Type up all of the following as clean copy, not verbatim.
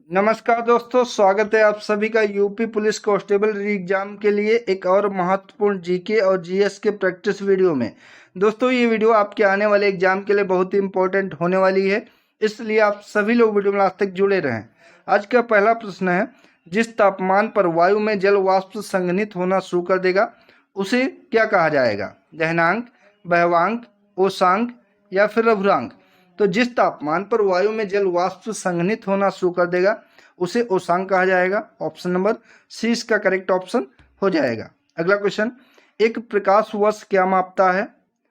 नमस्कार दोस्तों, स्वागत है आप सभी का यूपी पुलिस कांस्टेबल री एग्जाम के लिए एक और महत्वपूर्ण जीके और जीएस के प्रैक्टिस वीडियो में। दोस्तों, ये वीडियो आपके आने वाले एग्जाम के लिए बहुत ही इंपॉर्टेंट होने वाली है, इसलिए आप सभी लोग वीडियो में लास्ट तक जुड़े रहें। आज का पहला प्रश्न है, जिस तापमान पर वायु में जल वाष्प संघनित होना शुरू कर देगा उसे क्या कहा जाएगा? दहनांक, बहवांक, ओसांक या फिर लघुरांक? तो जिस तापमान पर वायु में जल वाष्प संघनित होना शुरू कर देगा उसे ओसांक कहा जाएगा। ऑप्शन नंबर सी इसका करेक्ट ऑप्शन हो जाएगा। अगला क्वेश्चन, एक प्रकाश वर्ष क्या मापता है?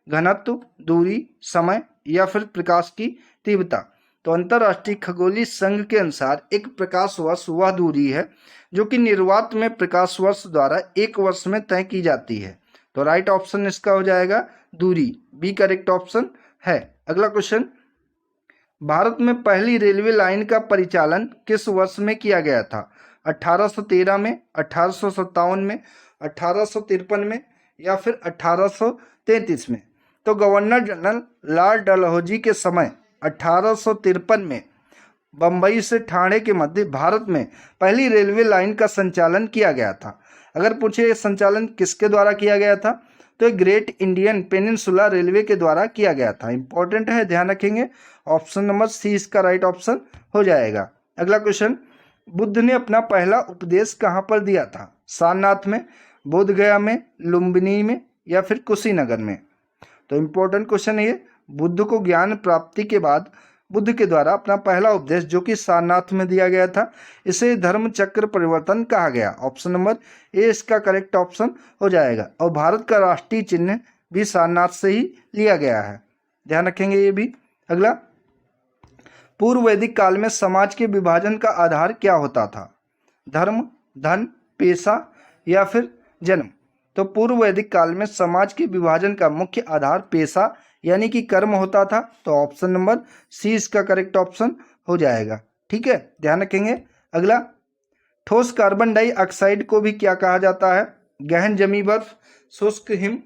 घनत्व, दूरी, समय या फिर प्रकाश की तीव्रता? तो अंतरराष्ट्रीय खगोलीय संघ के अनुसार एक प्रकाश वर्ष वह दूरी है जो कि निर्वात में प्रकाश वर्ष द्वारा एक वर्ष में तय की जाती है। तो राइट ऑप्शन इसका हो जाएगा दूरी, बी करेक्ट ऑप्शन है। अगला क्वेश्चन, भारत में पहली रेलवे लाइन का परिचालन किस वर्ष में किया गया था? 1813 में, 1857 में, 1853 में या फिर 1833 में? तो गवर्नर जनरल लॉर्ड डलहौजी के समय 1853 में बम्बई से ठाणे के मध्य भारत में पहली रेलवे लाइन का संचालन किया गया था। अगर पूछे संचालन किसके द्वारा किया गया था, तो ग्रेट इंडियन पेनिनसुला रेलवे के द्वारा किया गया था। इंपॉर्टेंट है, ध्यान रखेंगे। ऑप्शन नंबर सी इसका राइट ऑप्शन हो जाएगा। अगला क्वेश्चन, बुद्ध ने अपना पहला उपदेश कहाँ पर दिया था? सारनाथ में, बोधगया में, लुम्बिनी में या फिर कुशीनगर में? तो इंपॉर्टेंट क्वेश्चन है ये। बुद्ध को ज्ञान प्राप्ति के बाद बुद्ध के द्वारा अपना पहला उपदेश जो कि सारनाथ में दिया गया था, इसे धर्म चक्र परिवर्तन कहा गया। ऑप्शन नंबर ए इसका करेक्ट ऑप्शन हो जाएगा। और भारत का राष्ट्रीय चिन्ह भी सारनाथ से ही लिया गया है, ध्यान रखेंगे ये भी। अगला, पूर्व वैदिक काल में समाज के विभाजन का आधार क्या होता था? धर्म, धन, पेशा या फिर जन्म? तो पूर्व वैदिक काल में समाज के विभाजन का मुख्य आधार पेशा यानी कि कर्म होता था। तो ऑप्शन नंबर सी इसका करेक्ट ऑप्शन हो जाएगा। ठीक है, ध्यान रखेंगे। अगला, ठोस कार्बन डाइऑक्साइड को भी क्या कहा जाता है? गहन जमी बर्फ, शुष्क हिम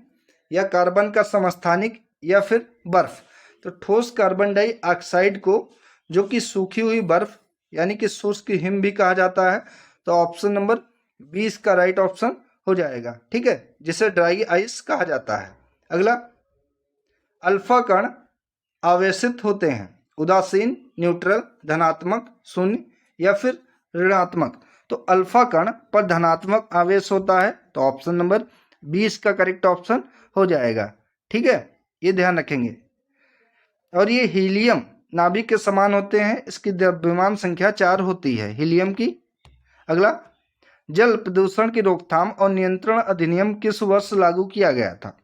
या कार्बन का समस्थानिक या फिर बर्फ? तो ठोस कार्बन डाइऑक्साइड को जो कि सूखी हुई बर्फ यानी कि शुष्क हिम भी कहा जाता है। तो ऑप्शन नंबर 20 का राइट ऑप्शन हो जाएगा। ठीक है, जिसे ड्राई आइस कहा जाता है। अगला, अल्फा कण आवेशित होते हैं उदासीन, न्यूट्रल, धनात्मक, शून्य या फिर ऋणात्मक? तो अल्फा कण पर धनात्मक आवेश होता है। तो ऑप्शन नंबर 20 का करेक्ट ऑप्शन हो जाएगा। ठीक है, ये ध्यान रखेंगे। और ये हीलियम नाभिक के समान होते हैं, इसकी द्रव्यमान संख्या 4 होती है हीलियम की। अगला, जल प्रदूषण की रोकथाम और नियंत्रण अधिनियम किस वर्ष लागू किया गया था?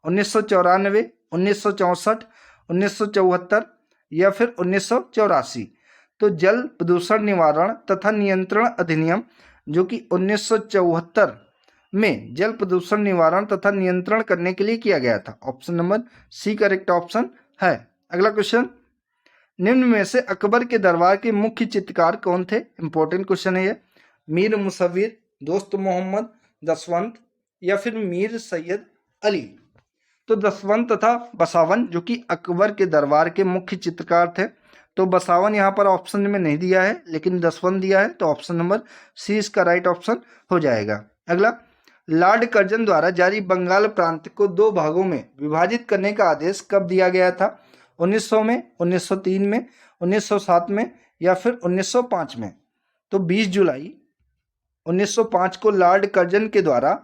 1994, 1964, 1974 या फिर 1984? तो जल प्रदूषण निवारण तथा नियंत्रण अधिनियम जो कि 1974 में जल प्रदूषण निवारण तथा नियंत्रण करने के लिए किया गया था। Option number C correct option है। अगला क्वेश्चन, निम्न में से अकबर के दरबार के मुख्य चित्रकार कौन थे? इंपॉर्टेंट क्वेश्चन है ये। मीर मुसव्विर, दोस्त मोहम्मद, दसवंत या फिर मीर सैयद अली? तो दसवंत तथा बसावन जो कि अकबर के दरबार के मुख्य चित्रकार थे। तो बसावन यहाँ पर ऑप्शन में नहीं दिया है लेकिन दसवंत दिया है। तो ऑप्शन नंबर सी इसका राइट ऑप्शन हो जाएगा। अगला, लॉर्ड कर्जन द्वारा जारी बंगाल प्रांत को 2 भागों में विभाजित करने का आदेश कब दिया गया था? 1900 में, 1903 में, 1907 में या फिर 1905 में? तो 20 जुलाई 1905 को लॉर्ड कर्जन के द्वारा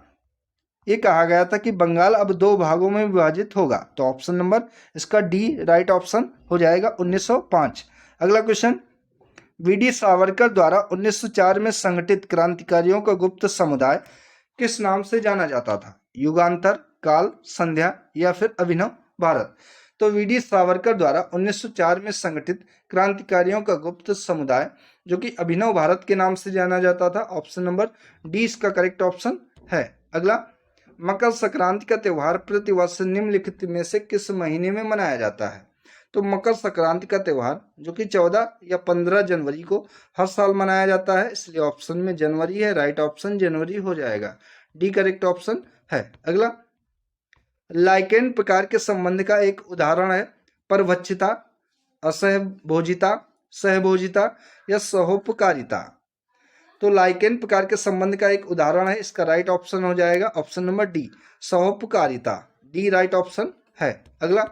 ये कहा गया था कि बंगाल अब 2 भागों में विभाजित होगा। तो ऑप्शन नंबर इसका डी राइट ऑप्शन हो जाएगा, 1905। अगला क्वेश्चन, वीडी सावरकर द्वारा 1904 में संगठित क्रांतिकारियों का गुप्त समुदाय किस नाम से जाना जाता था? युगांतर, काल, संध्या या फिर अभिनव भारत? तो वीडी सावरकर द्वारा 1904 में संगठित क्रांतिकारियों का गुप्त समुदाय जो कि अभिनव भारत के नाम से जाना जाता था। ऑप्शन नंबर डी इसका करेक्ट ऑप्शन है। अगला, मकर संक्रांति का त्यौहार प्रतिवर्ष निम्नलिखित में से किस महीने में मनाया जाता है? तो मकर संक्रांति का त्यौहार जो कि 14 या 15 जनवरी को हर साल मनाया जाता है, इसलिए ऑप्शन में जनवरी है, राइट ऑप्शन जनवरी हो जाएगा। डी करेक्ट ऑप्शन है। अगला, लाइकेन प्रकार के संबंध का एक उदाहरण है परभक्षिता, असहभोजिता, सहभोजिता या सहोपकारिता। तो लाइकेन प्रकार के संबंध का एक उदाहरण है, इसका राइट ऑप्शन हो जाएगा ऑप्शन नंबर डी, सहोपकारिता। डी राइट ऑप्शन है। अगला,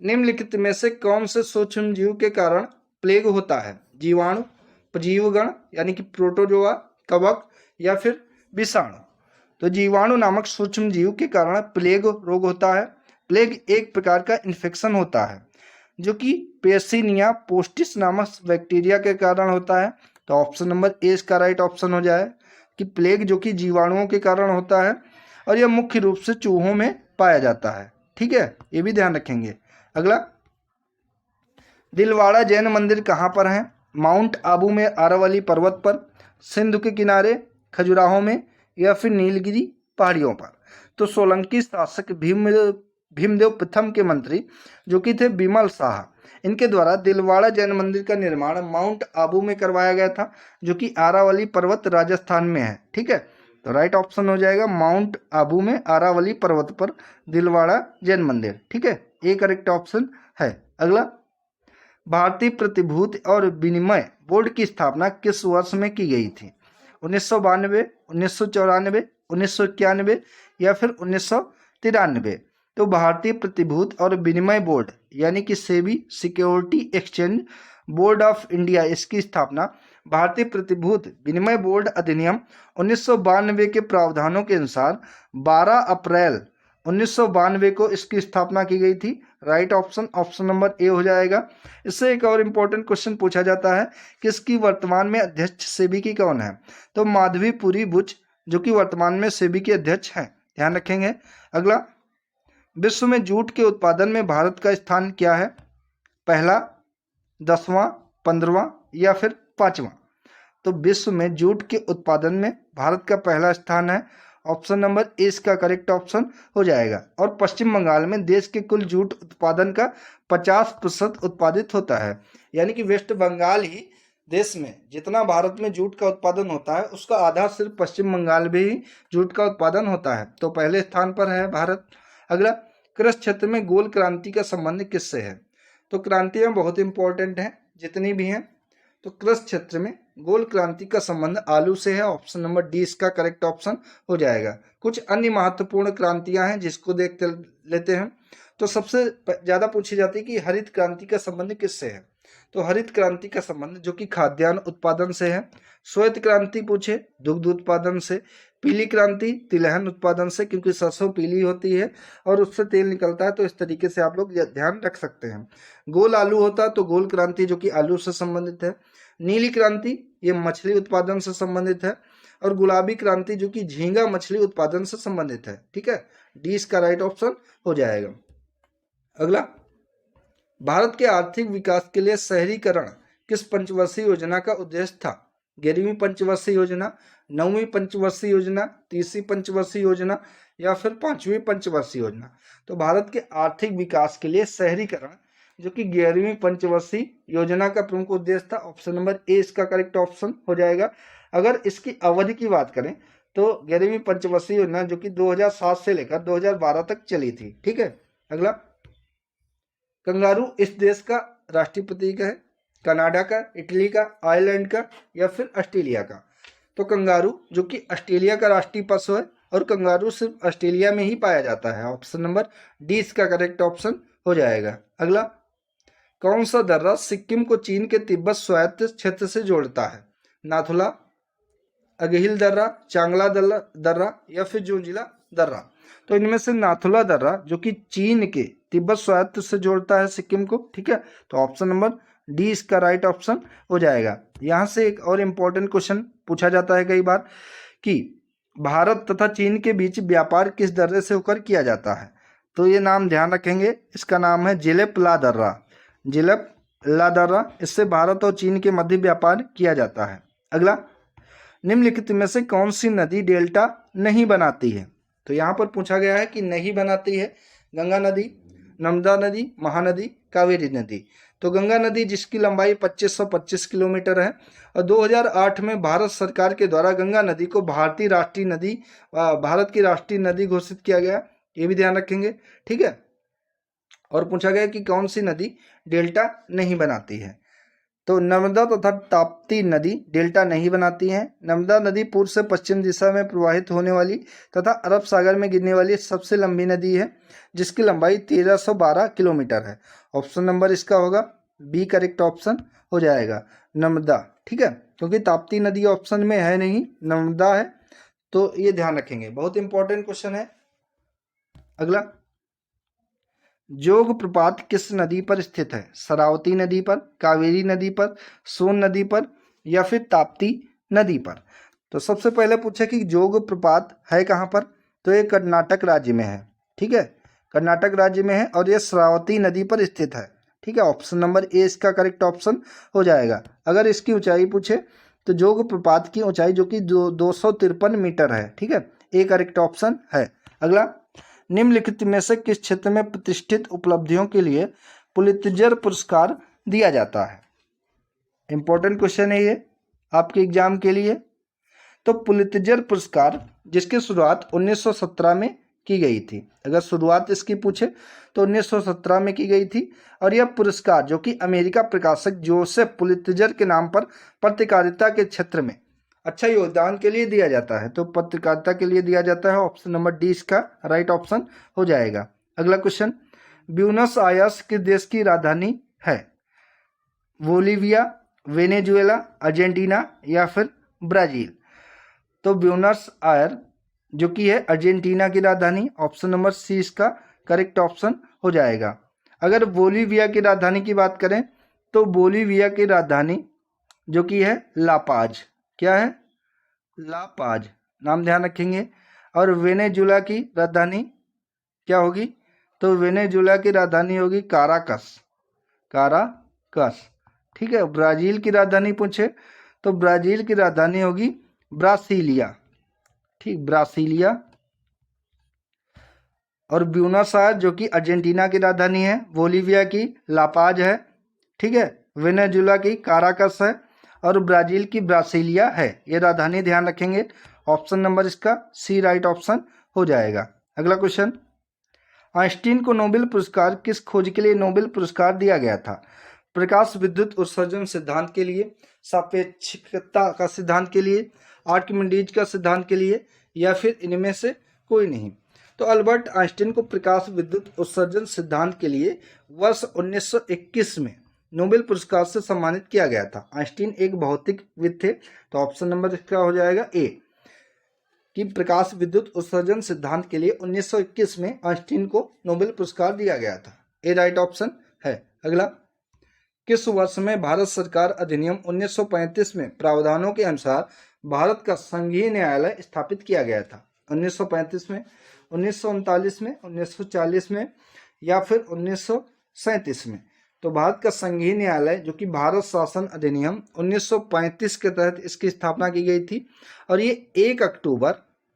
निम्नलिखित में से कौन से सूक्ष्म जीव के कारण प्लेग होता है? जीवाणु, प्रजीवगण यानी कि प्रोटोजोआ, कवक या फिर विषाणु। तो जीवाणु नामक सूक्ष्म जीव के कारण प्लेग रोग होता है। प्लेग एक प्रकार का इन्फेक्शन होता है जो कि पेसिनिया पोस्टिस नामक बैक्टीरिया के कारण होता है। तो ऑप्शन नंबर ए इसका राइट ऑप्शन हो जाए कि प्लेग जो कि जीवाणुओं के कारण होता है और यह मुख्य रूप से चूहों में पाया जाता है। ठीक है, ये भी ध्यान रखेंगे। अगला, दिलवाड़ा जैन मंदिर कहाँ पर है? माउंट आबू में आरावली पर्वत पर, सिंधु के किनारे, खजुराहो में या फिर नीलगिरी पहाड़ियों पर। तो सोलंकी शासक भीमदेव प्रथम के मंत्री जो कि थे बिमल शाह, इनके द्वारा दिलवाड़ा जैन मंदिर का निर्माण माउंट आबू में करवाया गया था जो कि आरावली पर्वत राजस्थान में है। ठीक है, तो राइट ऑप्शन हो जाएगा माउंट आबू में आरावली पर्वत पर दिलवाड़ा जैन मंदिर। ठीक है, ए करेक्ट ऑप्शन है। अगला, भारतीय प्रतिभूति और विनिमय बोर्ड की स्थापना किस वर्ष में की गई थी? 1992, 1994, 1991 या फिर 1993। तो भारतीय प्रतिभूति और विनिमय बोर्ड यानी कि SEBI, security exchange board of India, इसकी स्थापना भारतीय प्रतिभूति विनिमय बोर्ड अधिनियम 1992 के प्रावधानों के अनुसार 12 अप्रैल 1992 को इसकी स्थापना की गई थी। Right option option number A हो जाएगा। इससे एक और इम्पोर्टेंट क्वेश्चन पूछा जाता है कि इसकी वर्तमान में अध्यक्ष सेबी की कौन है? तो माधवी पुरी बुच जो कि वर्तमान में सेबी के अध्यक्ष हैं, ध्यान रखेंगे। अगला, विश्व में जूट के उत्पादन में भारत का स्थान क्या है? पहला, 10वां, 15वां या फिर 5वां। तो विश्व में जूट के उत्पादन में भारत का पहला स्थान है। ऑप्शन नंबर ए इसका करेक्ट ऑप्शन हो जाएगा। और पश्चिम बंगाल में देश के कुल जूट उत्पादन का 50% उत्पादित होता है, यानी कि वेस्ट बंगाल ही देश में जितना भारत में जूट का उत्पादन होता है उसका आधा सिर्फ पश्चिम बंगाल में ही जूट का उत्पादन होता है। तो पहले स्थान पर है भारत। अगला, कृषि क्षेत्र में गोल क्रांति का संबंध किससे है? तो क्रांतियां बहुत इंपॉर्टेंट हैं जितनी भी हैं। तो कृषि क्षेत्र में गोल क्रांति का संबंध आलू से है। ऑप्शन नंबर डी इसका करेक्ट ऑप्शन हो जाएगा। कुछ अन्य महत्वपूर्ण क्रांतियां हैं जिसको देख लेते हैं। तो सबसे ज़्यादा पूछी जाती है कि हरित क्रांति का संबंध किससे है? तो हरित क्रांति का संबंध जो कि खाद्यान्न उत्पादन से है। श्वेत क्रांति पूछे दुग्ध उत्पादन से। पीली क्रांति तिलहन उत्पादन से, क्योंकि सरसों पीली होती है और उससे तेल निकलता है। तो इस तरीके से आप लोग ध्यान रख सकते हैं। गोल आलू होता है तो गोल क्रांति जो कि आलू से संबंधित है। नीली क्रांति ये मछली उत्पादन से संबंधित है। और गुलाबी क्रांति जो कि झींगा मछली उत्पादन से संबंधित है। ठीक है, डी इसका राइट ऑप्शन हो जाएगा। अगला, भारत के आर्थिक विकास के लिए शहरीकरण किस पंचवर्षीय योजना का उद्देश्य था? 11वीं पंचवर्षीय योजना, 9वीं पंचवर्षीय योजना, 30वीं पंचवर्षीय योजना या फिर 5वीं पंचवर्षीय योजना। तो भारत के आर्थिक विकास के लिए शहरीकरण जो कि 11वीं पंचवर्षीय योजना का प्रमुख उद्देश्य था। ऑप्शन नंबर ए इसका करेक्ट ऑप्शन हो जाएगा। अगर इसकी अवधि की बात करें तो 11वीं पंचवर्षीय योजना जो कि 2007 से लेकर 2012 तक चली थी। ठीक है, अगला, कंगारू इस देश का राष्ट्रीय प्रतीक है? कनाडा का, इटली का, आयरलैंड का या फिर ऑस्ट्रेलिया का? तो कंगारू जो कि ऑस्ट्रेलिया का राष्ट्रीय पशु है और कंगारू सिर्फ ऑस्ट्रेलिया में ही पाया जाता है। ऑप्शन नंबर डी इसका करेक्ट ऑप्शन हो जाएगा। अगला, कौन सा दर्रा सिक्किम को चीन के तिब्बत स्वायत्त क्षेत्र से जोड़ता है? नाथुला, अगहिल दर्रा, चांगला दर्रा या फिर जोजिला दर्रा? तो इनमें से नाथुला दर्रा जो कि चीन के तिब्बत स्वायत्त से जोड़ता है सिक्किम को। ठीक है, तो ऑप्शन नंबर डी इसका राइट ऑप्शन हो जाएगा। यहाँ से एक और इम्पोर्टेंट क्वेश्चन पूछा जाता है कई बार कि भारत तथा चीन के बीच व्यापार किस दर्रे से होकर किया जाता है? तो ये नाम ध्यान रखेंगे, इसका नाम है जिलेप ला दर्रा। जिलेप ला दर्रा, इससे भारत और चीन के मध्य व्यापार किया जाता है। अगला, निम्नलिखित में से कौन सी नदी डेल्टा नहीं बनाती है? तो यहाँ पर पूछा गया है कि नहीं बनाती है। गंगा नदी, नर्मदा नदी, महानदी, कावेरी नदी। तो गंगा नदी जिसकी लंबाई 2525 किलोमीटर है और 2008 में भारत सरकार के द्वारा गंगा नदी को भारत की राष्ट्रीय नदी घोषित किया गया, ये भी ध्यान रखेंगे। ठीक है, और पूछा गया कि कौन सी नदी डेल्टा नहीं बनाती है? तो नर्मदा तथा ताप्ती नदी डेल्टा नहीं बनाती हैं। नर्मदा नदी पूर्व से पश्चिम दिशा में प्रवाहित होने वाली तथा अरब सागर में गिरने वाली सबसे लंबी नदी है, जिसकी लंबाई 1312 किलोमीटर है। ऑप्शन नंबर इसका होगा बी करेक्ट ऑप्शन हो जाएगा, नर्मदा। ठीक है, क्योंकि ताप्ती नदी ऑप्शन में है नहीं, नर्मदा है, तो ये ध्यान रखेंगे, बहुत इंपॉर्टेंट क्वेश्चन है। अगला, जोग प्रपात किस नदी पर स्थित है? शरावती नदी पर, कावेरी नदी पर, सोन नदी पर या फिर ताप्ती नदी पर? तो सबसे पहले पूछे कि जोग प्रपात है कहाँ पर, तो ये कर्नाटक राज्य में है। ठीक है, कर्नाटक राज्य में है और ये शरावती नदी पर स्थित है। ठीक है, ऑप्शन नंबर ए इसका करेक्ट ऑप्शन हो जाएगा। अगर इसकी ऊंचाई पूछे तो जोग प्रपात की ऊंचाई जो कि 253 मीटर है। ठीक है, ए करेक्ट ऑप्शन है। अगला, निम्नलिखित में से किस क्षेत्र में प्रतिष्ठित उपलब्धियों के लिए पुलित्जर पुरस्कार दिया जाता है? इंपॉर्टेंट क्वेश्चन है ये आपके एग्जाम के लिए। तो पुलित्जर पुरस्कार जिसकी शुरुआत 1917 में की गई थी, अगर शुरुआत इसकी पूछे तो 1917 में की गई थी, और यह पुरस्कार जो कि अमेरिका प्रकाशक जोसेफ पुलित्जर के नाम पर पत्रकारिता के क्षेत्र में अच्छा योगदान के लिए दिया जाता है। तो पत्रकारिता के लिए दिया जाता है, ऑप्शन नंबर डी इसका राइट ऑप्शन हो जाएगा। अगला क्वेश्चन, ब्यूनस आयर्स किस देश की राजधानी है? बोलीविया, वेनेजुएला, अर्जेंटीना या फिर ब्राजील? तो ब्यूनस आयर जो कि है अर्जेंटीना की राजधानी, ऑप्शन नंबर सी इसका करेक्ट ऑप्शन हो जाएगा। अगर बोलीविया की राजधानी की बात करें तो बोलीविया की राजधानी जो कि है लापाज, क्या है? लापाज, नाम ध्यान रखेंगे। और वेनेजुला की राजधानी क्या होगी? तो वेनेजुला की राजधानी होगी काराकस, काराकस। ठीक है, ब्राजील की राजधानी पूछे तो ब्राजील की राजधानी होगी ब्रासीलिया। ठीक, ब्रासीलिया। और ब्यूनस आयर्स जो कि अर्जेंटीना की राजधानी है, बोलीविया की लापाज है, ठीक है, वेनेजुला की काराकस है और ब्राजील की ब्रासीलिया है। ये राजधानी ध्यान रखेंगे, ऑप्शन नंबर इसका सी राइट ऑप्शन हो जाएगा। अगला क्वेश्चन, आइंस्टीन को नोबेल पुरस्कार किस खोज के लिए नोबेल पुरस्कार दिया गया था? प्रकाश विद्युत उत्सर्जन सिद्धांत के लिए, सापेक्षिकता का सिद्धांत के लिए, आर्किमिडीज का सिद्धांत के लिए या फिर इनमें से कोई नहीं? तो अल्बर्ट आइंस्टीन को प्रकाश विद्युत उत्सर्जन सिद्धांत के लिए वर्ष 1921 में नोबेल पुरस्कार से सम्मानित किया गया था। आइंस्टीन एक भौतिकविद थे, तो ऑप्शन नंबर इसका हो जाएगा ए, कि प्रकाश विद्युत उत्सर्जन सिद्धांत के लिए 1921 में आइंस्टीन को नोबेल पुरस्कार दिया गया था। ए राइट ऑप्शन है। अगला, किस वर्ष में भारत सरकार अधिनियम 1935 में प्रावधानों के अनुसार भारत का संघीय न्यायालय स्थापित किया गया था? 1935 में, 1939 में, 1940 में या फिर 1937 में? तो भारत का संघीय न्यायालय जो कि भारत शासन अधिनियम 1935 के तहत इसकी स्थापना की गई थी और ये 1 अक्टूबर,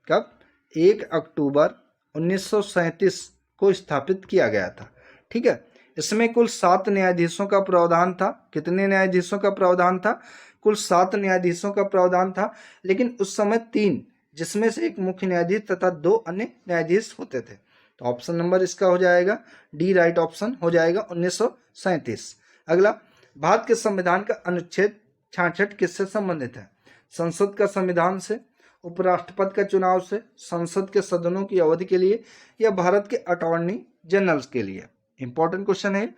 कब? 1 अक्टूबर 1937 को स्थापित किया गया था। ठीक है, इसमें कुल 7 न्यायाधीशों का प्रावधान था। कितने न्यायाधीशों का प्रावधान था? कुल 7 न्यायाधीशों का प्रावधान था, लेकिन उस समय 3, जिसमें से एक मुख्य न्यायाधीश तथा 2 अन्य न्यायाधीश होते थे। तो ऑप्शन नंबर इसका हो जाएगा डी राइट ऑप्शन हो जाएगा 1937। अगला, भारत के संविधान का अनुच्छेद 66 किससे संबंधित है? संसद का संविधान से, उपराष्ट्रपति का चुनाव से, संसद के सदनों की अवधि के लिए या भारत के अटॉर्नी जनरल के लिए? इंपॉर्टेंट क्वेश्चन है।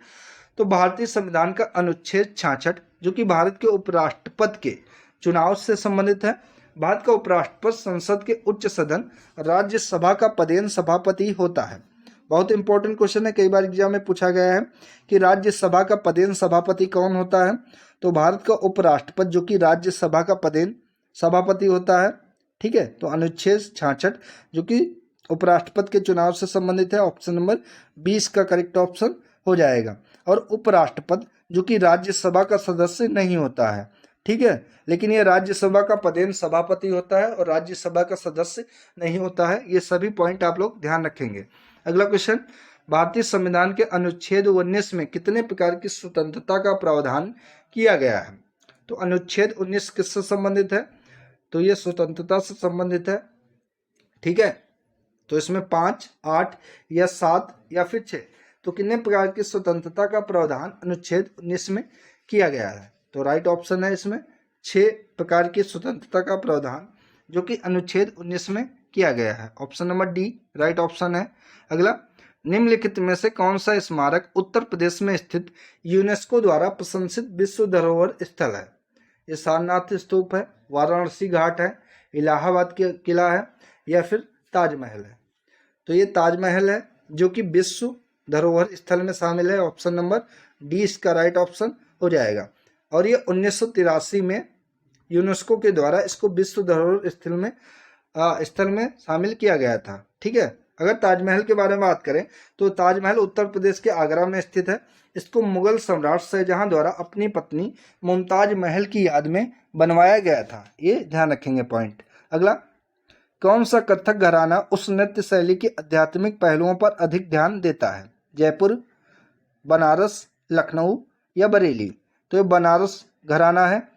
तो भारतीय संविधान का अनुच्छेद 66 जो कि भारत के उपराष्ट्रपति के चुनाव से संबंधित है। भारत का उपराष्ट्रपति संसद के उच्च सदन राज्यसभा का पदेन सभापति होता है। बहुत इंपॉर्टेंट क्वेश्चन है, कई बार एग्जाम में पूछा गया है कि राज्यसभा का पदेन सभापति कौन होता है? तो भारत का उपराष्ट्रपति जो कि राज्यसभा का पदेन सभापति होता है। ठीक है, तो अनुच्छेद 66 जो कि उपराष्ट्रपति के चुनाव से संबंधित है, ऑप्शन नंबर 20 का करेक्ट ऑप्शन हो जाएगा। और उपराष्ट्रपति जो कि राज्यसभा का सदस्य नहीं होता है, ठीक है, लेकिन ये राज्यसभा का पदेन सभापति होता है और राज्यसभा का सदस्य नहीं होता है। ये सभी पॉइंट आप लोग ध्यान रखेंगे। अगला क्वेश्चन, भारतीय संविधान के अनुच्छेद 19 में कितने प्रकार की स्वतंत्रता का प्रावधान किया गया है? तो अनुच्छेद 19 किससे संबंधित है? तो ये स्वतंत्रता से संबंधित है। ठीक है, तो इसमें 5, 8 या 7 या फिर 6, तो कितने प्रकार की स्वतंत्रता का प्रावधान अनुच्छेद 19 में किया गया है? तो राइट ऑप्शन है इसमें 6 प्रकार की स्वतंत्रता का प्रावधान जो कि अनुच्छेद 19 में किया गया है। Option number D right option है। अगला, निम्नलिखित में से कौन सा स्मारक उत्तर प्रदेश में स्थित यूनेस्को द्वारा प्रशंसित विश्व धरोहर स्थल है? ये सारनाथ स्तूप है, वाराणसी घाट है, इलाहाबाद के किला है या फिर ताजमहल है? तो ये ताजमहल है जो कि विश्व धरोहर स्थल में शामिल है। ऑप्शन नंबर डी इसका राइट ऑप्शन हो जाएगा। और ये 1983 में यूनेस्को के द्वारा इसको विश्व धरोहर स्थल में शामिल किया गया था। ठीक है। अगर ताजमहल के बारे में बात करें तो ताजमहल उत्तर प्रदेश के आगरा में स्थित है। इसको मुगल सम्राट शाहजहां द्वारा अपनी पत्नी मुमताज महल की याद में बनवाया गया था। ये ध्यान रखेंगे पॉइंट। अगला, कौन सा कथक घराना उस नृत्य शैली के आध्यात्मिक पहलुओं पर अधिक ध्यान देता है? जयपुर, बनारस, लखनऊ या बरेली? तो ये बनारस घराना है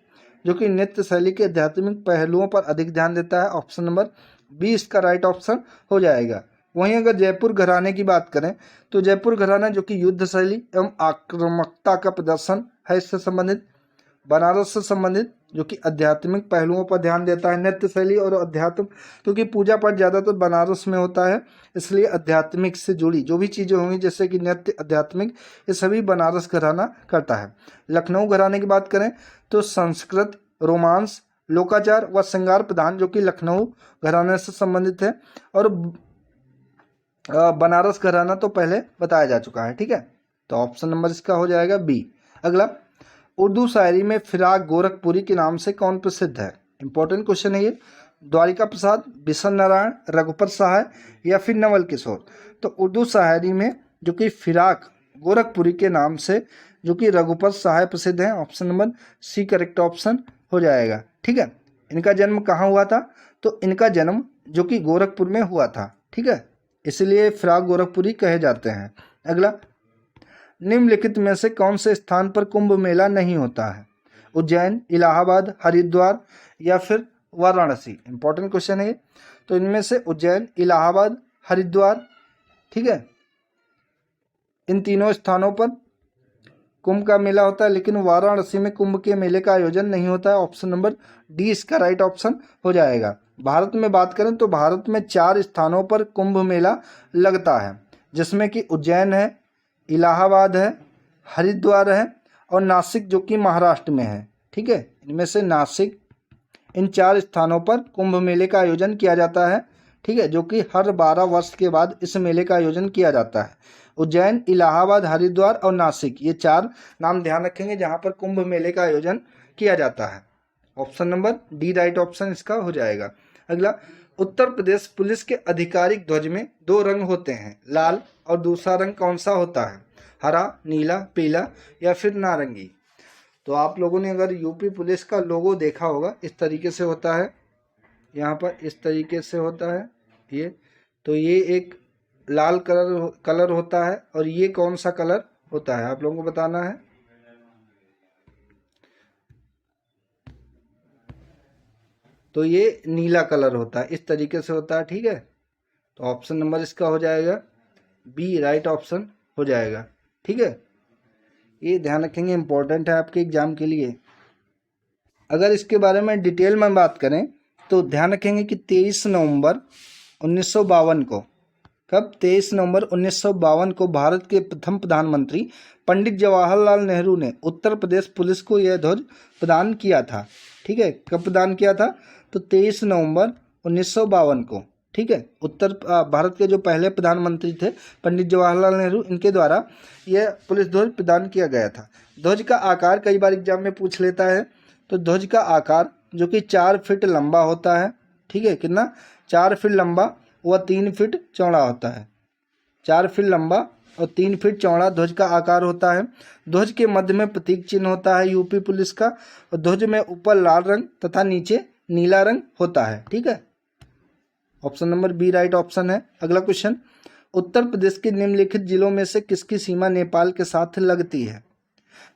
जो कि नृत्य शैली के आध्यात्मिक पहलुओं पर अधिक ध्यान देता है। ऑप्शन नंबर बी इसका राइट ऑप्शन हो जाएगा। वहीं अगर जयपुर घराने की बात करें तो जयपुर घराना जो कि युद्ध शैली एवं आक्रामकता का प्रदर्शन है इससे संबंधित। बनारस से संबंधित जो कि आध्यात्मिक पहलुओं पर ध्यान देता है, नृत्य शैली और अध्यात्म, क्योंकि पूजा पाठ ज़्यादातर बनारस में होता है, इसलिए आध्यात्मिक से जुड़ी जो भी चीज़ें होंगी जैसे कि नृत्य, आध्यात्मिक, ये सभी बनारस घराना करता है। लखनऊ घराने की बात करें तो संस्कृत, रोमांस, लोकाचार व श्रृंगार प्रधान जो कि लखनऊ घराने से संबंधित है। और बनारस घराना तो पहले बताया जा चुका है। ठीक है, तो ऑप्शन नंबर इसका हो जाएगा बी। अगला, उर्दू शायरी में फिराक गोरखपुरी के नाम से कौन प्रसिद्ध है? इंपॉर्टेंट क्वेश्चन है ये। द्वारिका प्रसाद, बिशन नारायण, रघुपत सहाय या फिर नवल किशोर? तो उर्दू शायरी में जो कि फिराक गोरखपुरी के नाम से जो कि रघुपत सहाय प्रसिद्ध हैं। Option number C correct option हो जाएगा। ठीक है, इनका जन्म कहाँ हुआ था? तो इनका जन्म जो कि गोरखपुर में हुआ था। ठीक है, इसलिए फिराक गोरखपुरी कहे जाते हैं। अगला, निम्नलिखित में से कौन से स्थान पर कुंभ मेला नहीं होता है? उज्जैन, इलाहाबाद, हरिद्वार या फिर वाराणसी? इंपॉर्टेंट क्वेश्चन है ये। तो इनमें से उज्जैन, इलाहाबाद, हरिद्वार, ठीक है, इन तीनों स्थानों पर कुंभ का मेला होता है, लेकिन वाराणसी में कुंभ के मेले का आयोजन नहीं होता है। ऑप्शन नंबर डी इसका राइट ऑप्शन हो जाएगा। भारत में बात करें तो भारत में 4 स्थानों पर कुंभ मेला लगता है, जिसमें कि उज्जैन है, इलाहाबाद है, हरिद्वार है और नासिक जो कि महाराष्ट्र में है। ठीक है, इनमें से नासिक, इन 4 स्थानों पर कुंभ मेले का आयोजन किया जाता है। ठीक है, जो कि हर 12 वर्ष के बाद इस मेले का आयोजन किया जाता है। उज्जैन, इलाहाबाद, हरिद्वार और नासिक, ये 4 नाम ध्यान रखेंगे जहां पर कुंभ मेले का आयोजन किया जाता है। Option number D right option इसका हो जाएगा। अगला, उत्तर प्रदेश पुलिस के आधिकारिक ध्वज में 2 रंग होते हैं, लाल और दूसरा रंग कौन सा होता है? हरा, नीला, पीला या फिर नारंगी? तो आप लोगों ने अगर यूपी पुलिस का लोगो देखा होगा, इस तरीके से होता है, यहाँ पर इस तरीके से होता है ये। तो ये एक लाल कलर होता है और ये कौन सा कलर होता है आप लोगों को बताना है। तो ये नीला कलर होता है, इस तरीके से होता है। ठीक है, तो ऑप्शन नंबर इसका हो जाएगा बी राइट ऑप्शन हो जाएगा। ठीक है, ये ध्यान रखेंगे, इंपॉर्टेंट है आपके एग्जाम के लिए। अगर इसके बारे में डिटेल में बात करें तो ध्यान रखेंगे कि 23 नवंबर 1952 को, कब? 23 नवंबर 1952 को भारत के प्रथम प्रधानमंत्री पंडित जवाहरलाल नेहरू ने उत्तर प्रदेश पुलिस को यह ध्वज प्रदान किया था। ठीक है, कब प्रदान किया था? तो 23 नवंबर 1952 को। ठीक है, उत्तर भारत के जो पहले प्रधानमंत्री थे पंडित जवाहरलाल नेहरू, इनके द्वारा यह पुलिस ध्वज प्रदान किया गया था। ध्वज का आकार कई बार एग्जाम में पूछ लेता है। तो ध्वज का आकार जो कि 4 फीट लंबा होता है। ठीक है, कितना? 4 फीट लंबा व 3 फीट चौड़ा होता है। 4 फीट लंबा और 3 फीट चौड़ा ध्वज का आकार होता है। ध्वज के मध्य में प्रतीक चिन्ह होता है यूपी पुलिस का, और ध्वज में ऊपर लाल रंग तथा नीचे नीला रंग होता है। ठीक है, option number B right option है। अगला क्वेश्चन, उत्तर प्रदेश के निम्नलिखित जिलों में से किसकी सीमा नेपाल के साथ लगती है?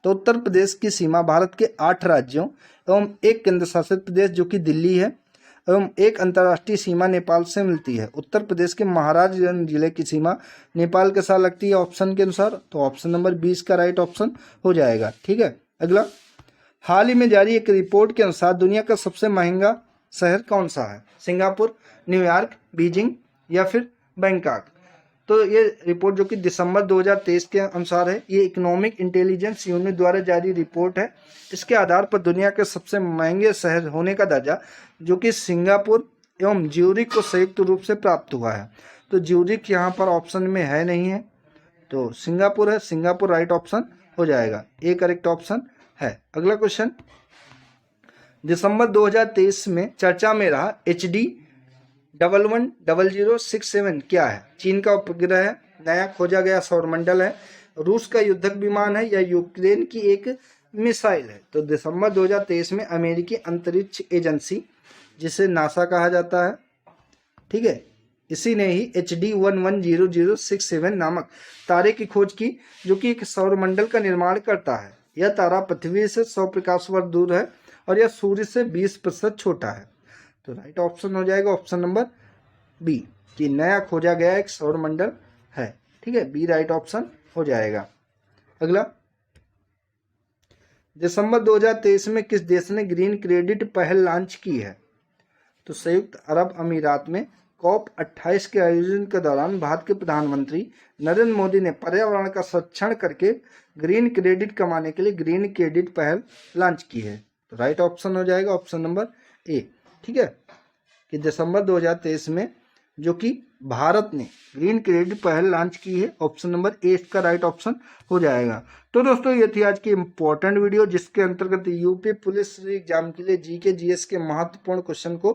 तो उत्तर प्रदेश की सीमा भारत के 8 राज्यों एवं 1 केंद्र शासित प्रदेश जो कि दिल्ली है एवं 1 अंतर्राष्ट्रीय सीमा नेपाल से मिलती है। उत्तर प्रदेश के महाराजगंज जिले की सीमा नेपाल के साथ लगती है ऑप्शन के अनुसार। तो ऑप्शन नंबर 20 का राइट ऑप्शन हो जाएगा। ठीक है, अगला, हाल ही में जारी एक रिपोर्ट के अनुसार दुनिया का सबसे महंगा शहर कौन सा है? सिंगापुर, न्यूयॉर्क, बीजिंग या फिर बैंकॉक? तो ये रिपोर्ट जो कि दिसंबर 2023 के अनुसार है, ये इकोनॉमिक इंटेलिजेंस यूनिट द्वारा जारी रिपोर्ट है। इसके आधार पर दुनिया के सबसे महंगे शहर होने का दर्जा जो कि सिंगापुर एवं ज्यूरिख को संयुक्त रूप से प्राप्त हुआ है। तो ज्यूरिख यहाँ पर ऑप्शन में है नहीं है, तो सिंगापुर है। सिंगापुर राइट ऑप्शन हो जाएगा, ए करेक्ट ऑप्शन है। अगला क्वेश्चन, दिसंबर 2023 में चर्चा में रहा HD110067 क्या है? चीन का उपग्रह है, नया खोजा गया सौरमंडल है, रूस का युद्धक विमान है या यूक्रेन की एक मिसाइल है? तो दिसंबर 2023 में अमेरिकी अंतरिक्ष एजेंसी, जिसे नासा कहा जाता है, ठीक है, इसी ने ही HD110067 नामक तारे की खोज की, जो कि एक सौरमंडल का निर्माण करता है। यह तारा पृथ्वी से 100 प्रकाश वर्ष दूर है और यह सूर्य से 20% छोटा है। तो राइट ऑप्शन हो जाएगा ऑप्शन नंबर बी, कि नया खोजा गया एक सौरमंडल है। ठीक है, बी राइट ऑप्शन हो जाएगा। अगला, दिसंबर 2023 में किस देश ने ग्रीन क्रेडिट पहल लॉन्च की है? तो संयुक्त अरब अमीरात में COP28 के आयोजन के दौरान भारत के प्रधानमंत्री नरेंद्र मोदी ने पर्यावरण का संरक्षण करके ग्रीन क्रेडिट कमाने के लिए ग्रीन क्रेडिट पहल लॉन्च की है। तो राइट ऑप्शन हो जाएगा ऑप्शन नंबर ए। ठीक है, कि दिसंबर 2023 में जो कि भारत ने ग्रीन क्रेडिट पहल लॉन्च की है, ऑप्शन नंबर ए इसका राइट ऑप्शन हो जाएगा। तो दोस्तों, ये थी आज की इंपॉर्टेंट वीडियो, जिसके अंतर्गत यूपी पुलिस एग्जाम के लिए जीके जीएस के महत्वपूर्ण क्वेश्चन को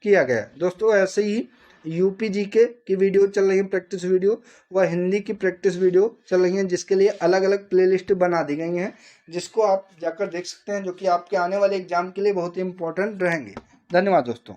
किया गया। दोस्तों, ऐसे ही यूपी जीके की वीडियो चल रही है, प्रैक्टिस वीडियो, व हिंदी की प्रैक्टिस वीडियो चल रही है, जिसके लिए अलग अलग प्लेलिस्ट बना दी गई हैं, जिसको आप जाकर देख सकते हैं, जो कि आपके आने वाले एग्जाम के लिए बहुत ही इंपॉर्टेंट रहेंगे। धन्यवाद दोस्तों।